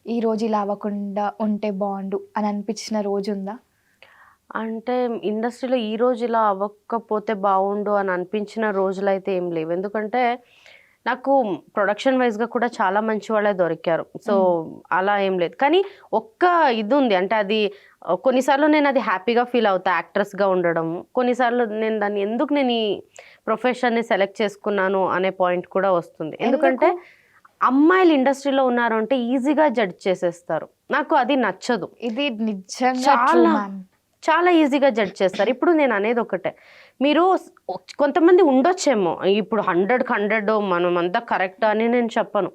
ఈ రోజు ఇలా అవ్వకుండా ఉంటే బాగుండు అని అనిపించిన రోజు ఉందా? అంటే ఇండస్ట్రీలో ఈ రోజు ఇలా అవ్వకపోతే బాగుండు అని అనిపించిన రోజులైతే ఏం లేవు. ఎందుకంటే నాకు ప్రొడక్షన్ వైజ్‌గా కూడా చాలా మంచి వాళ్ళే దొరికారు. సో, అలా ఏం లేదు. కానీ ఒక్క ఇది ఉంది. అంటే అది కొన్నిసార్లు నేను అది హ్యాపీగా ఫీల్ అవుతా యాక్ట్రెస్‌గా ఉండడం. కొన్నిసార్లు నేను దాన్ని ఎందుకు నేను ఈ ప్రొఫెషన్‌ని సెలెక్ట్ చేసుకున్నాను అనే పాయింట్ కూడా వస్తుంది. ఎందుకంటే అమ్మాయిలు ఇండస్ట్రీలో ఉన్నారు అంటే ఈజీగా జడ్జ్ చేసేస్తారు. నాకు అది నచ్చదు. ఇది నిజంగా ట్రూ చాలా మ్యామ్. చాలా ఈజీగా జడ్జ్ చేస్తారు. ఇప్పుడు నేను అనేది ఒకటే. మీరు కొంతమంది ఉండొచ్చేమో ఇప్పుడు 100కి 100 మనమంతా కరెక్ట్ అని నేను చెప్పను.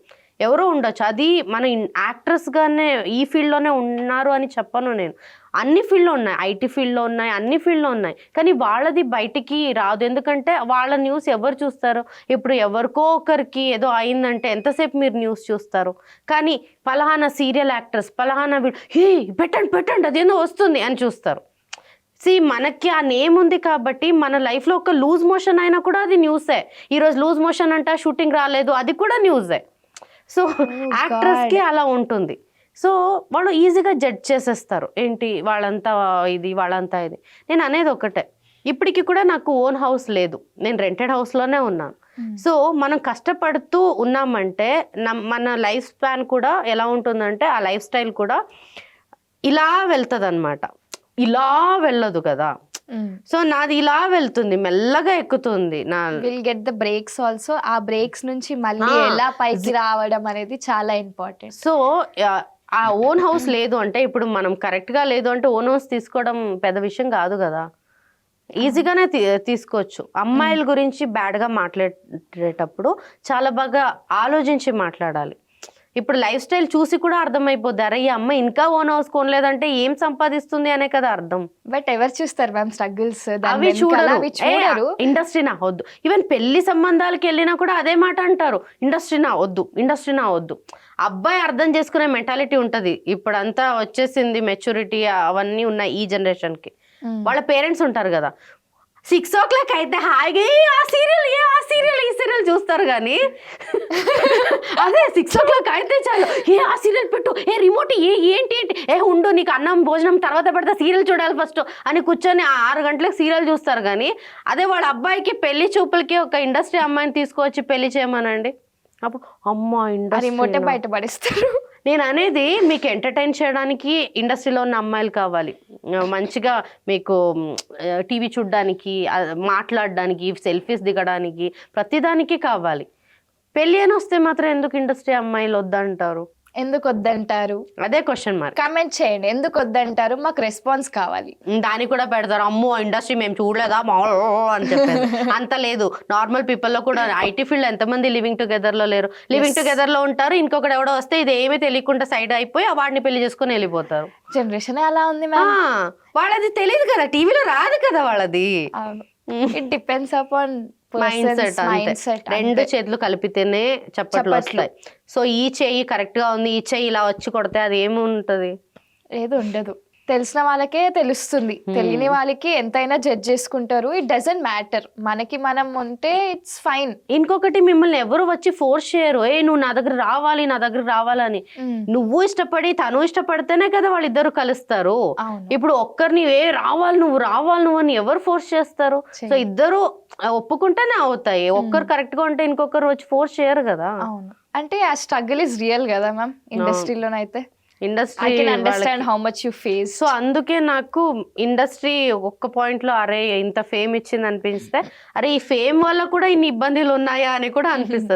ఎవరో ఉండొచ్చు. అది మన యాక్ట్రెస్‌గానే ఈ ఫీల్డ్‌లోనే ఉన్నారు అని చెప్పను నేను. అన్ని ఫీల్డ్‌లో ఉన్నాయి. ఐటీ ఫీల్డ్‌లో ఉన్నాయి. అన్ని ఫీల్డ్‌లో ఉన్నాయి. కానీ వాళ్ళది బయటికి రాదు. ఎందుకంటే వాళ్ళ న్యూస్ ఎవరు చూస్తారు? ఇప్పుడు ఎవరికో ఒకరికి ఏదో అయిందంటే ఎంతసేపు మీరు న్యూస్ చూస్తారు? కానీ పలానా సీరియల్ యాక్ట్రెస్, పలానా హే పెట్టండి, పెట్టండి అదేందో వస్తుంది అని చూస్తారు. మనకి ఆ నేమ్ ఉంది కాబట్టి మన లైఫ్‌లో ఒక లూజ్ మోషన్ అయినా కూడా అది న్యూసే. ఈరోజు లూజ్ మోషన్ అంట షూటింగ్ రాలేదు అది కూడా న్యూసే. సో, యాక్ట్రెస్‌కి అలా ఉంటుంది. సో, వాళ్ళు ఈజీగా జడ్జ్ చేసేస్తారు. ఏంటి వాళ్ళంతా ఇది, వాళ్ళంతా ఇది. నేను అనేది ఒకటే. ఇప్పటికి కూడా నాకు ఓన్ హౌస్ లేదు. నేను రెంటెడ్ హౌస్‌లోనే ఉన్నాను. సో, మనం కష్టపడుతూ ఉన్నామంటే మన లైఫ్ స్పాన్ కూడా ఎలా ఉంటుందంటే ఆ లైఫ్ స్టైల్ కూడా ఇలా వెళ్తదనమాట. ఇలా వెళ్ళదు కదా! సో, నాది ఇలా వెళ్తుంది. మెల్లగా ఎక్కుతుంది. Will get the brakes also. ఆ బ్రేక్స్ నుంచి మళ్ళీ ఎలా పైకి రావడం అనేది చాలా ఇంపార్టెంట్. సో, ఆ ఓన్ హౌస్ లేదు అంటే ఇప్పుడు మనం కరెక్ట్‌గా లేదు అంటే ఓన్ హౌస్ తీసుకోవడం పెద్ద విషయం కాదు కదా! ఈజీగానే తీసుకోవచ్చు. అమ్మాయిల గురించి బ్యాడ్‌గా మాట్లాడేటప్పుడు చాలా బాగా ఆలోచించి మాట్లాడాలి. ఇప్పుడు లైఫ్ స్టైల్ చూసి కూడా అర్థమైపోద్ది. అరే ఈ అమ్మాయి ఇంకా ఓన్ హౌస్ కొనలేదంటే ఏం సంపాదిస్తుంది అనే కదా అర్థం. బట్ ఎవరు చూస్తారు మ్యామ్ స్ట్రగుల్స్? అవి చూడరు. ఇండస్ట్రీ నా వద్దు. ఈవెన్ పెళ్లి సంబంధాలకి వెళ్ళినా కూడా అదే మాట అంటారు. ఇండస్ట్రీ నా వద్దు, ఇండస్ట్రీ నా వద్దు. అబ్బాయి అర్థం చేసుకునే మెంటాలిటీ ఉంటది. ఇప్పుడంతా వచ్చేసింది మెచ్యూరిటీ అవన్నీ ఉన్నాయి ఈ జనరేషన్‌కి. వాళ్ళ పేరెంట్స్ ఉంటారు కదా 6 o'clock అయితే హాయిగా ఆ సీరియల్ ఈ సీరియల్ చూస్తారు కానీ అదే 6 o'clock అయితే చాలు ఆ సీరియల్ పెట్టు రిమోట్ ఏంటి ఉండు నీకు అన్నం భోజనం తర్వాత పెడితే సీరియల్ చూడాలి ఫస్ట్ అని కూర్చొని 6 గంటలకు సీరియల్ చూస్తారు కానీ అదే వాళ్ళ అబ్బాయికి పెళ్లి చూపులకి ఒక ఇండస్ట్రీ అమ్మాయిని తీసుకొచ్చి పెళ్లి చేయమనండి అప్పుడు అమ్మ రిమోటే బయటపడిస్తారు. నేను అనేది మీకు ఎంటర్టైన్ చేయడానికి ఇండస్ట్రీలో ఉన్న అమ్మాయిలు కావాలి. మంచిగా మీకు టీవీ చూడడానికి, మాట్లాడడానికి, సెల్ఫీస్ దిగడానికి ప్రతిదానికి కావాలి. పెళ్ళి అని వస్తే మాత్రం ఎందుకు ఇండస్ట్రీ అమ్మాయిలు వద్దంటారు? ఎందుకు వద్దంటారు? అదే క్వశ్చన్ మార్క్. కామెంట్ చేయండి. ఎందుకు వద్దంటారు? మాకు రెస్పాన్స్ కావాలి. దానికి కూడా పెడతారు అమ్మో ఇండస్ట్రీ మేము చూడలేదా అని చెప్పేది. అంత లేదు. నార్మల్ పీపుల్ లో కూడా ఐటీ ఫీల్డ్ ఎంతమంది లివింగ్ టుగెదర్ లో లేరు. లివింగ్ టుగెదర్ లో ఉంటారు. ఇంకొకటి ఎవడో వస్తే ఇది ఏమీ తెలియకుండా సైడ్ అయిపోయి వాడిని పెళ్లి చేసుకుని వెళ్ళిపోతారు. జనరేషన్ అలా ఉంది మ్యామ్. వాళ్ళది తెలియదు కదా, టీవీలో రాదు కదా వాళ్ళది. It depends upon mind set. 2 చేతులు కలిపితేనే చప్పట్లు వస్తాయి. సో ఈ చెయ్యి కరెక్ట్ గా ఉంది, ఈ చెయ్యి ఇలా వచ్చి కొడితే అది ఏముంటది? ఏది ఉండదు. తెలిసిన వాళ్ళకే తెలుస్తుంది. తెలియని వాళ్ళకి ఎంతైనా జడ్జ్ చేసుకుంటారు. It doesn't matter. మనకి మనం ఉంటే ఇట్స్ ఫైన్. ఇంకొకటి మిమ్మల్ని ఎవరు వచ్చి ఫోర్స్ చేయరు. నువ్వు నా దగ్గర రావాలని. నువ్వు ఇష్టపడి తను ఇష్టపడితేనే కదా వాళ్ళిద్దరు కలుస్తారు. ఇప్పుడు ఒక్కరిని నువ్వు రావాలి అని ఎవరు ఫోర్స్ చేస్తారు? సో ఇద్దరు ఒప్పుకుంటేనే అవుతాయి. ఒక్కరు కరెక్ట్ గా ఉంటే ఇంకొకరు వచ్చి ఫోర్స్ చేయరు కదా. అంటే ఆ స్ట్రగుల్ ఇస్ రియల్ కదా మ్యామ్ ఇండస్ట్రీలోనైతే. Industry understand how much you face. So అందుకే నాకు ఇండస్ట్రీ ఒక్క పాయింట్ లో అరే ఇంత ఫేమ్ ఇచ్చింది అనిపిస్తే అరే ఈ ఫేమ్ వల్ల కూడా ఇన్ని ఇబ్బందులు ఉన్నాయా అని కూడా అనిపిస్తుంది.